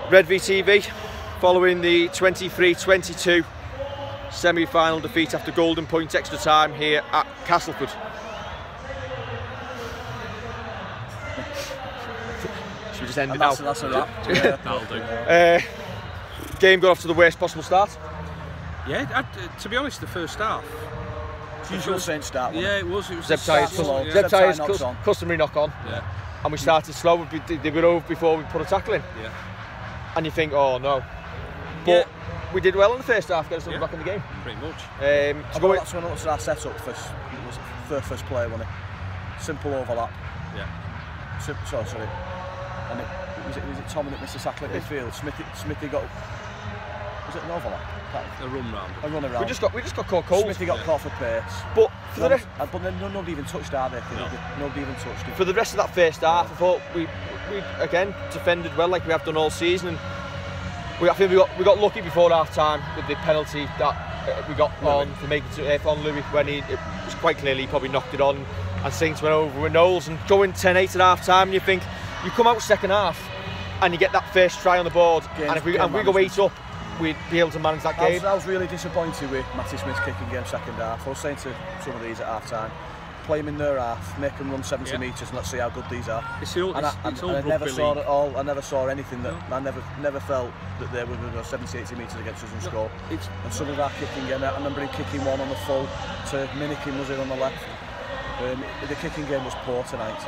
Redvee TV, following the 23-22 semi-final defeat after golden point extra time here at Castleford. Should we just end it now? That's a wrap. Yeah, that'll do. Game got off to the worst possible start. Yeah, to be honest, the first half. Usual same start. Yeah, it was. Zeb Tyres customary knock on. Yeah. And we started slow. They were over before we put a tackle in. Yeah. And you think, oh no. But we did well in the first half, get us back in the game. Pretty much. That's when our setup first play, wasn't it? Simple overlap. Yeah. Sorry. And was it Tom that missed the tackle at midfield? Smithy got. Was it an overlap? A run round. A run around. We just got caught cold. Smithy got caught for pace. But for the rest, but then nobody even touched our day. Nobody even touched him. For the rest of that first half, I thought we again defended well, like we have done all season. And I think we got lucky before half time with the penalty that we got on for making it on Louis when it was quite clearly he probably knocked it on, and Saints went over with Knowles and going 10-8 at half time. And you think you come out second half and you get that first try on the board, and if we go 8 up, we'd be able to manage that game. I was really disappointed with Matty Smith's kicking game second half. I was saying to some of these at half time, play them in their half, make them run 70 metres and let's see how good these are. I never saw it all. I never saw anything that I never felt that they were going to go 70-80 metres against us and score. And some of our kicking game, I remember him kicking one on the full to Minikin, was it, on the left. The kicking game was poor tonight.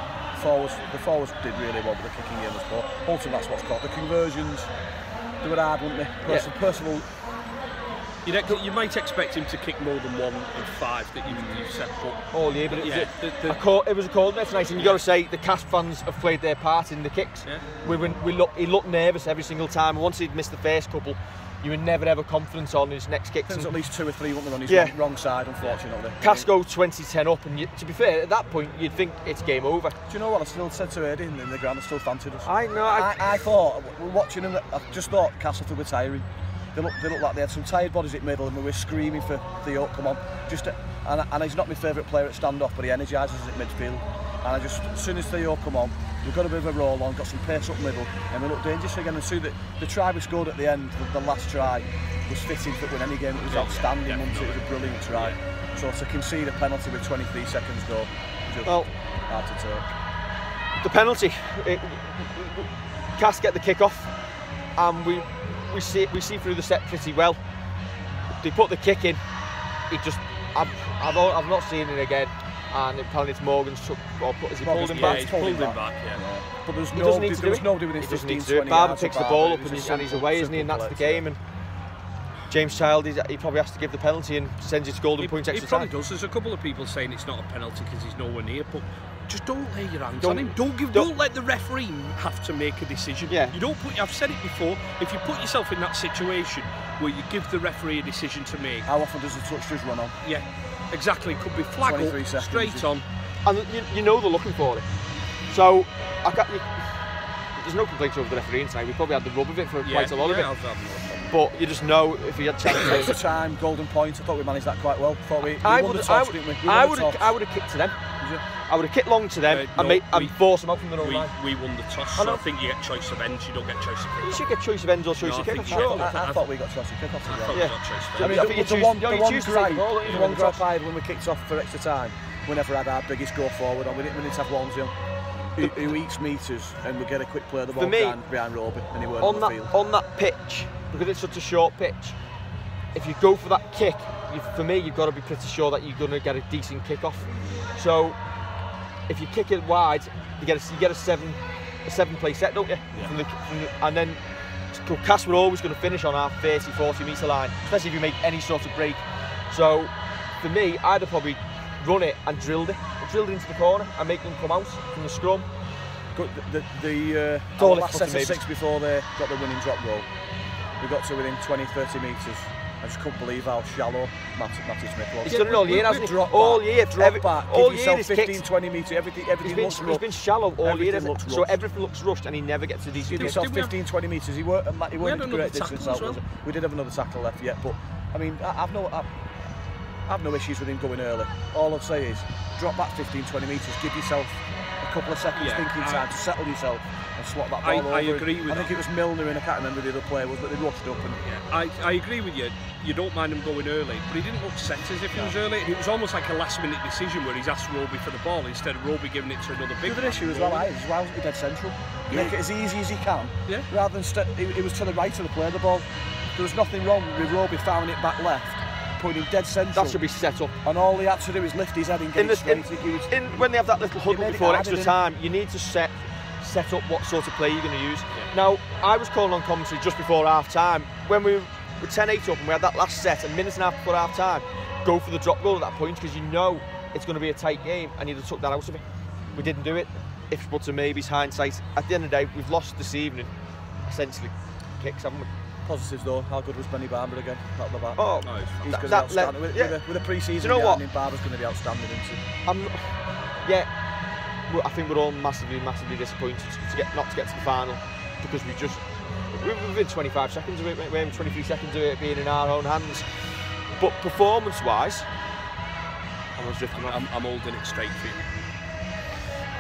The forwards did really well, but the kicking game was poor. Ultimately, that's what's caught. The conversions, they were hard, weren't they? Percival. You might expect him to kick more than 1 and 5 that you've set up all year, but it was a cold night tonight, and you got to say the Cast fans have played their part in the kicks. Yeah. He looked nervous every single time, and once he'd missed the first couple, you were never ever confident on his next kicks. There's at least 2 or 3 on his wrong side, unfortunately. Casco 20-10 up, and to be fair, at that point you'd think it's game over. Do you know what? I still said to Eddie in the ground, I still fancied us. I thought, watching them, I just thought Castleford were tiring. They looked like they had some tired bodies at middle, and we were screaming for Theo, come on. And he's not my favourite player at standoff, but he energises us at midfield. And as soon as Theo come on, we've got a bit of a roll on, got some pace up middle, and we looked dangerous again. And so the try we scored at the end, the last try, was fitting for win any game. It was outstanding, it was a brilliant try. So to concede a penalty with 23 seconds to go, just hard to take. The penalty, Cass get the kick off, and we see through the set pretty well. They put the kick in. I've not seen it again. And apparently it's Morgan's pulled him back. He's pulled him back. Yeah. But there was nobody within 15-20 yards. Barber picks the ball up and he's away, isn't he? And that's the game. And James Child, he probably has to give the penalty and sends it to golden point extra time. He probably does. There's a couple of people saying it's not a penalty because he's nowhere near, but just don't lay your hands on him. Don't let the referee have to make a decision. Yeah. I've said it before. If you put yourself in that situation where you give the referee a decision to make, how often does the touch just run on? Yeah. Exactly, could be flag up, seconds, straight on. And you know they're looking for it. So, there's no complaints over the refereeing tonight. We probably had the rub of it for quite a lot of it. But you just know if he had chances. Extra time, golden point, I thought we managed that quite well. I would have kicked to them. I would have kicked long to them and forced them out from their own line. We won the toss, so I think you get choice of ends, you don't get choice of kickoff. You should get choice of ends or choice of kickoff. I thought we got choice of kickoff as well. The one grab I had when we kicked off for extra time, we never had our biggest go forward on. We didn't have Walmsley who eats metres, and we get a quick play of the ball behind Robin, and he weren't on the field. On that pitch, because it's such a short pitch, if you go for that kick, for me, you've got to be pretty sure that you're going to get a decent kick off. So if you kick it wide, you get a 7-play set, don't you? Yeah. And then Cass were always going to finish on our 30-40 metre line, especially if you make any sort of break. So for me, I'd have probably run it and drilled it into the corner and make them come out from the scrum. The last set of 6 before they got the winning drop goal, we got to within 20-30 metres. I just couldn't believe how shallow Matty Smith was. He's done it all year, hasn't he? All year, drop back, give yourself 15-20 metres, everything looks rushed. He's been shallow all year, so everything looks rushed and he never gets a decent kick. Give yourself 15-20 metres, he weren't a great distance out, was it? We did have another tackle left yet, but I mean, I've no issues with him going early. All I'd say is, drop back 15-20 metres, give yourself a couple of seconds thinking time to settle yourself and slot that ball over. I agree with that. I think it was Milner, and I can't remember who the other player was, but they rushed up. And I agree with you. You don't mind him going early, but he didn't look set as if he was early. And it was almost like a last-minute decision where he's asked Roby for the ball instead of Roby giving it to another big. The other issue as well is he's dead central. Make it as easy as he can. Yeah. Rather than he was to the right of the player, the ball. There was nothing wrong with Roby fouling it back left, putting him dead central. That should be set up. And all he had to do is lift his head and get it straight. When they have that little huddle before extra time, you need to set up what sort of play you're going to use. Yeah. Now, I was calling on commentary just before half time. When we were 10-8 up and we had that last set, a minute and a half before half time, go for the drop goal at that point because you know it's going to be a tight game and you'd have took that out of it. We didn't do it. If but to maybe's hindsight. At the end of the day, we've lost this evening. Essentially, kicks, haven't we? Positives though, how good was Benny Barber again? At the back. Oh, no, he's going to be outstanding. With a pre-season behind him, Barber's going to be outstanding, isn't he? I think we're all massively disappointed not to get to the final because we're within 25 seconds of it, we're in 23 seconds of it being in our own hands. But performance-wise, I'm holding it straight for you.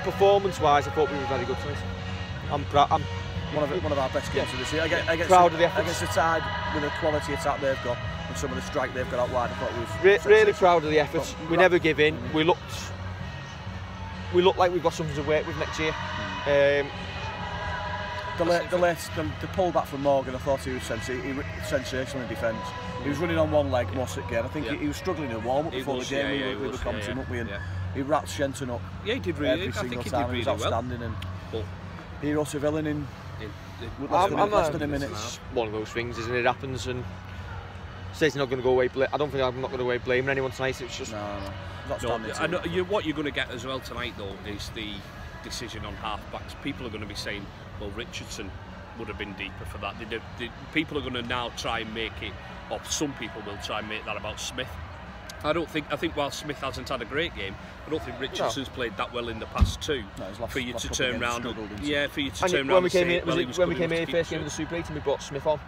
Performance-wise, I thought we were very good tonight. I'm one of our best games of this year. Proud of the efforts. Against the side with the quality attack they've got and some of the strike they've got out wide. I thought we were really proud of the efforts. We never give in. We look like we've got something to work with next year. The pull back from Morgan, I thought he was sensational in defence. He was running on one leg most again. I think he was struggling to warm up before the game. We were commenting, weren't we? And he wrapped Shenton up. Yeah, he did really. Every single time. He was outstanding. Well. And hero to villain in less than a minute. It's one of those things, isn't it? It happens, and says he's not going to go away. I'm not going to go away blaming anyone tonight. It's just not standing. What you're going to get as well tonight, though, is the decision on half-backs. People are going to be saying, well, Richardson would have been deeper for that. People are going to now try and make it, or some people will try and make that about Smith. I think while Smith hasn't had a great game, I don't think Richardson's played that well in the past two. For you to turn around, for you to turn around. When we came in first game of the Super 8 and we brought Smith on,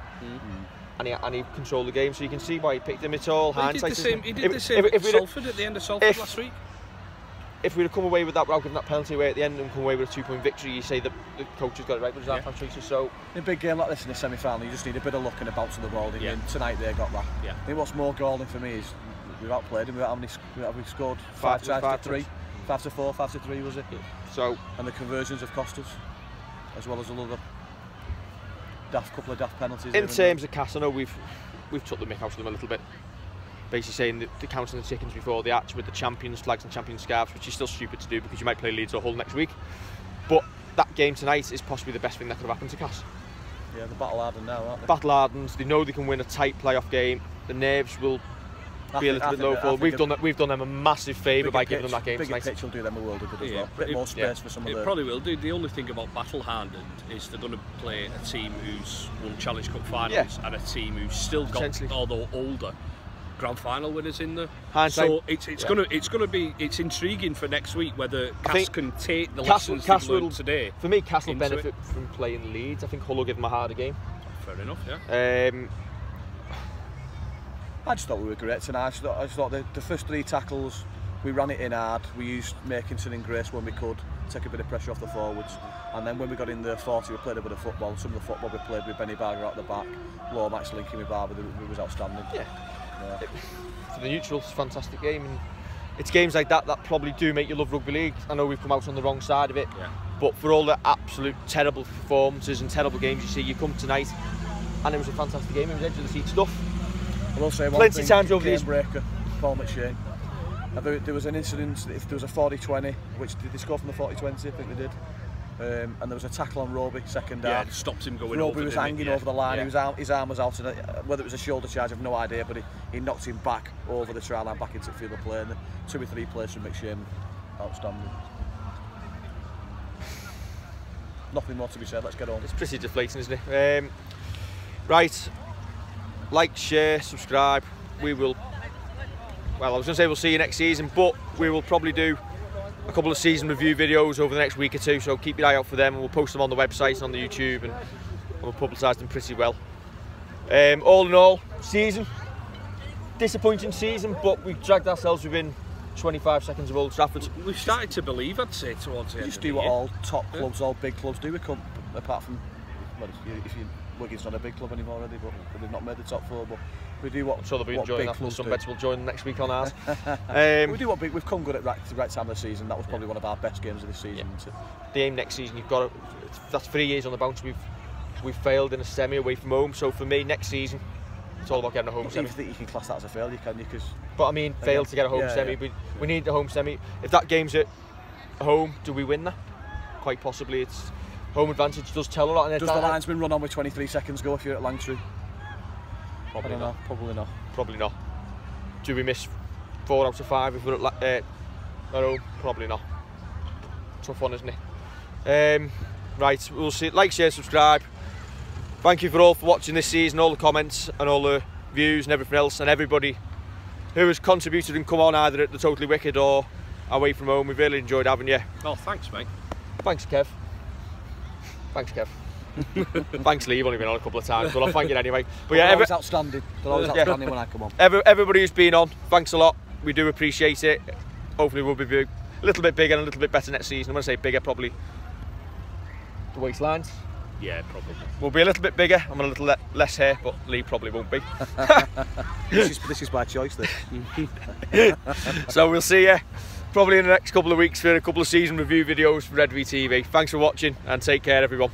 and he controlled the game, so you can see why he picked him. It's all hindsight. He did the same at Salford at the end of Salford last week. If we'd have come away with that without giving that penalty away at the end and come away with a 2-point victory, you say that the coach has got it right with his half-time choices. So in a big game like this in the semi-final, you just need a bit of luck and a bounce of the ball. Tonight they got that. I think what's more galling for me is we've outplayed him. We scored 5 times to 3, 5 to 4, 5 to 3 was it? Yeah. So and the conversions have cost us, as well as another couple of daft penalties. In terms of Cass, I know we've took the mick out of them a little bit. Basically saying that they're counting the chickens before the hatch with the champions flags and champion scarves, which is still stupid to do because you might play Leeds or Hull next week. But that game tonight is possibly the best thing that could have happened to Cass. Yeah, the battle hardened now, aren't they? Battle hardened. They know they can win a tight playoff game. The nerves will be a little bit low for. We've done them a massive favour by giving them that game tonight. Bigger pitch will do them a world of good as well. A bit more space for some of the... It probably will do. The only thing about battle hardened is they're going to play a team who's won Challenge Cup finals and a team who's still got, although older, grand final winners in there. So it's intriguing for next week whether Cass can take the lessons they've learned today. For me, Cass will benefit from playing Leeds. I think Hull will give them a harder game. Fair enough, yeah. I just thought we were great tonight. I just thought the first 3 tackles, we ran it in hard. We used Makinson and Grace when we could, take a bit of pressure off the forwards. And then when we got in the 40, we played a bit of football. Some of the football we played with Benny Barber out the back, Lomax linking with Barber, it was outstanding. Yeah. For the neutrals, fantastic game, and it's games like that that probably do make you love rugby league. I know we've come out on the wrong side of it, but for all the absolute terrible performances and terrible games you see, you come tonight and it was a fantastic game. It was edge of the seat stuff. I will say plenty of times over these breaker, Paul McShane. There was an incident. If there was a 40-20, which did they score from the 40-20? I think they did. And there was a tackle on Roby, second half. Yeah, stopped him going Roby over. Was hanging over the line. His arm was out. And whether it was a shoulder charge, I've no idea. But he knocked him back over the try line, back into the field of play. And 2 or 3 plays from McShane, outstanding. Nothing more to be said. Let's get on. It's pretty deflating, isn't it? Right. Like, share, subscribe. We will. Well, I was going to say we'll see you next season, but we will probably do a couple of season review videos over the next week or 2, so keep your eye out for them, and we'll post them on the website and on the YouTube, and we'll publicise them pretty well. All in all, disappointing season, but we dragged ourselves within 25 seconds of Old Trafford. We've started to believe, I'd say, towards the end. Just do what all top clubs, all big clubs do. Apart from, well, if you Wigan's not a big club anymore already, but they've not made the top 4. But we do what. I'm sure they'll be enjoying that. Some bets will join next week on ours. We do what we've come good at the right time of the season. That was probably one of our best games of this season. Yeah. The aim next season, you've got that's 3 years on the bounce. We've failed in a semi away from home. So for me, next season, it's all about getting a home semi. I think you can class that as a failure, can't you? But I mean, failed to get a home semi. Yeah. We need the home semi. If that game's at home, do we win that? Quite possibly. It's home advantage does tell a lot. Does the linesman run on with 23 seconds go if you're at Langtree? Probably not. Probably not. Probably not. Do we miss 4 out of 5 if we're at home? Probably not. Tough one, isn't it? Right, we'll see. Like, share, subscribe. Thank you for watching this season, all the comments and all the views and everything else, and everybody who has contributed and come on either at the Totally Wicked or away from home. We've really enjoyed having you. Oh, thanks, mate. Thanks, Kev. Thanks, Kev. Thanks, Lee. You've only been on a couple of times, but I'll thank you anyway. But yeah, always outstanding. They're always outstanding when I come on. Everybody who's been on, thanks a lot. We do appreciate it. Hopefully we'll be a little bit bigger and a little bit better next season. I'm going to say bigger, probably the waistlines. Yeah, probably. We'll be a little bit bigger. I'm a little less hair, but Lee probably won't be. This is by choice, this. So we'll see you probably in the next couple of weeks for a couple of season review videos for Redvee TV. Thanks for watching and take care, everyone.